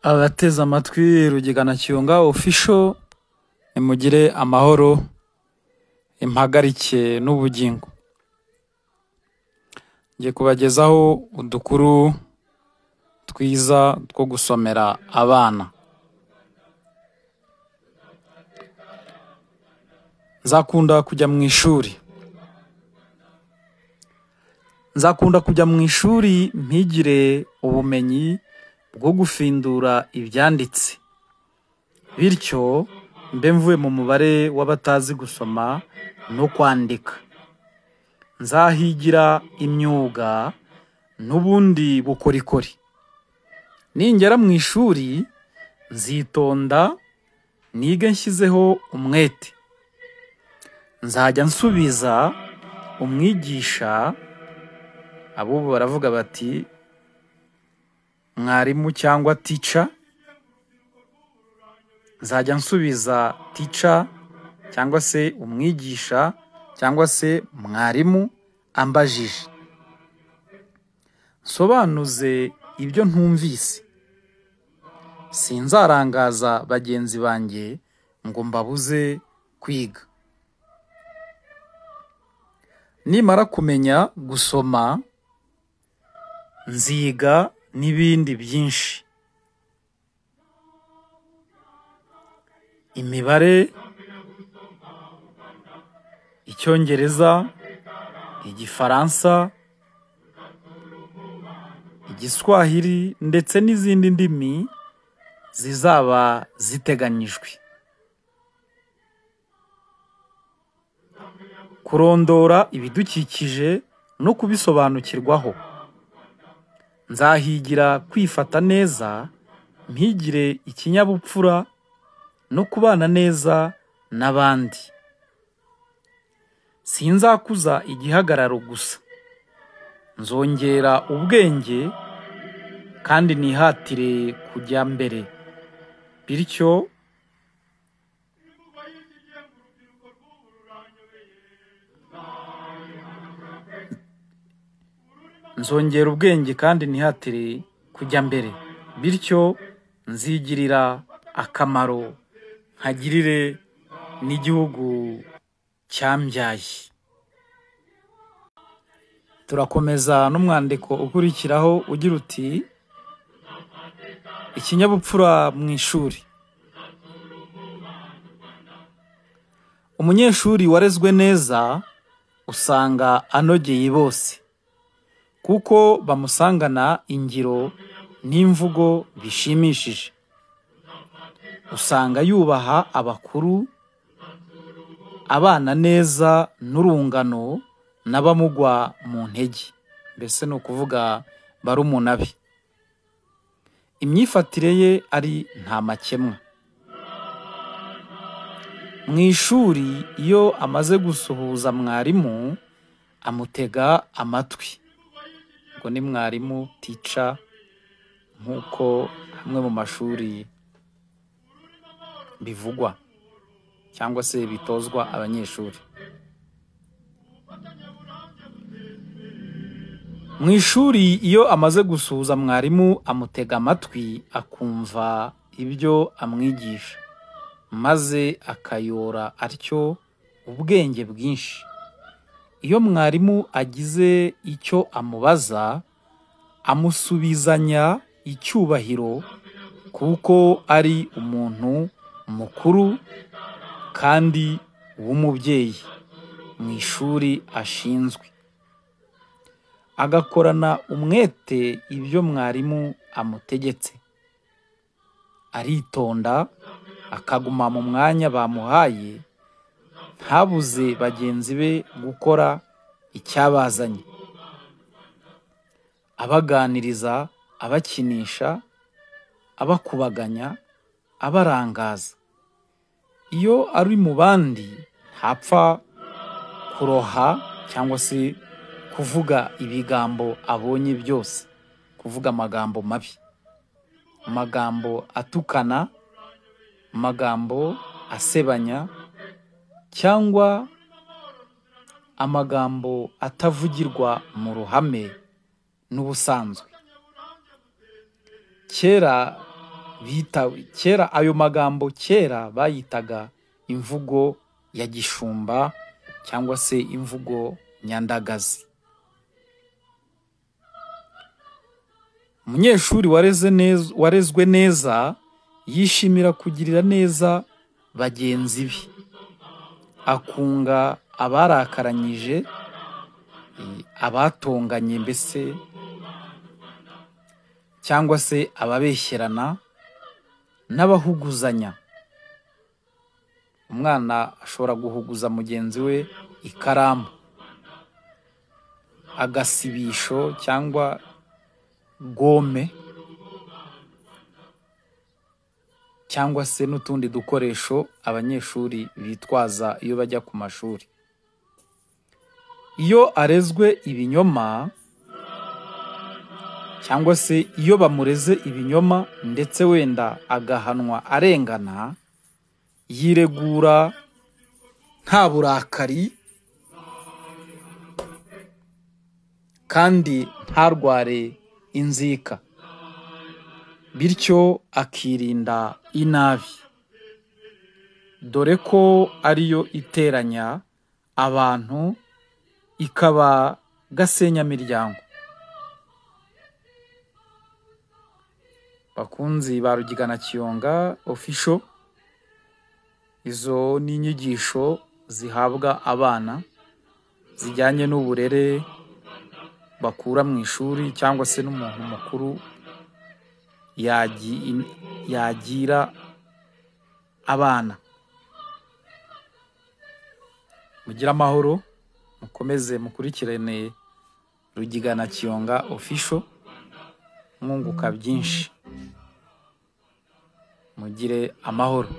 Abateze amatwi Rugigana Kiyonga official, nimugire amahoro, impagarike n'ubugingo. Ngiye kubagezaho udukuru twiza two gusomera abana. Nzakunda kujya mu ishuri. Nzakunda kujya mu ishuri mpigire ubumenyi bwo gufindura ibyanditse, bityo mbe mvuye mu mubare w'abatazi gusoma no kwandika. Nzahigira imyuga n'ubundi bukorikori. Ningera mu ishuri nzitonda nige nshyizeho umwete. Nzajya nsubiza umwigisha, abo baravuga bati mwarimu cyangwa teacher. Nzajya nsubiza teacher cyangwa se umwigisha cyangwa se mwarimu ambajije. Nsobanuze ibyo ntumvise. Sinzarangaza bagenzi banjye ngo mbabuze kwiga. Nimara kumenya gusoma nziga n'ibindi byinshi: imibare, Icyongereza, Igifaransa, Igiswahili ndetse n'izindi ndimi zizaba ziteganyijwe. Kurondora ibidukikije no kubisobanukirwaho. Nzahigira kwifata neza, mpigire ikinyabupfura no kubana neza n'abandi. Sinzakuza igihagararo gusa, nzongera ubwenge kandi nihatire kujya mbere, bityo nzongera ubwenge kandi nihatire kujya mbere, bityo nzigirira akamaro, nkagirire n'igihugu cyambyaye. Turakomeza n'umwandiko ukurikiraho ugira uti: ikinyabupfura mu ishuri. Umunyeshuri warezwe neza usanga anogeye bose, kuko bamusangana ingiro n'imvugo bishimishije. Usanga yubaha abakuru, abana neza n'urungano n'abamugwa mu ntege, mbese ni ukuvuga barumuna be. Imyifatire ye ari nta makemwa. Mu ishuri iyo amaze gusuhuza mwarimu amutega amatwi. Ubwo ni mwarimu, teacher, nk'uko hamwe mu mashuri bivugwa cyangwa se bitozwa abanyeshuri. Mu ishuri iyo amaze gusuhuza mwarimu amutega amatwi akumva ibyo amwigisha, maze akayora atyo ubwenge bwinshi. Iyo mwarimu agize icyo amubaza amusubizanya icyubahiro, kuko ari umuntu mukuru kandi w'umubyeyi mu ishuri ashinzwe. Agakorana umwete ibyo mwarimu amutegetse. Aritonda akaguma mu mwanya bamuhaye, ntabuze bagenzi be gukora icyabazanye. Abaganiriza, abakinisha, abakubaganya, abarangaza. Iyo ari mu bandi ntapfa kuroha cyangwa se kuvuga ibigambo abonye byose, kuvuga amagambo mabi, amagambo atukana, amagambo asebanya, cyangwa amagambo atavugirwa mu ruhame n'ubusanzwe. Kera kera ayo magambo kera bayitaga imvugo ya gishumba cyangwa se imvugo nyandagazi. Umunyeshuri warezwe neza yishimira kugirira neza bagenzi be, akunga abarakaranyije, abatonganye mbese cyangwa se ababeshyerana n'abahuguzanya. Umwana ashobora guhuguza mugenzi we ikaramu, agasibisho cyangwa gome, cyangwa se n'utundi dukoresho abanyeshuri bitwaza iyo bajya ku mashuri. Iyo arezwe ibinyoma cyangwa se iyo bamureze ibinyoma ndetse wenda agahanwa arengana, yiregura nta burakari kandi ntarware inzika, bityo akirinda inabi, dore ko ariyo iteranya abantu ikaba gasenyamiryango. Bakunzi ba Rugigana Kiyonga Official, izo ni inyigisho zihabwa abana zijyanye n'uburere bakura mu ishuri cyangwa se n'umuntu mukuru yagira abana. Mugire amahoro, mukomeze mukurikirane Rugigana Kiyonga Official, mwunguka byinshi. Mugire amahoro.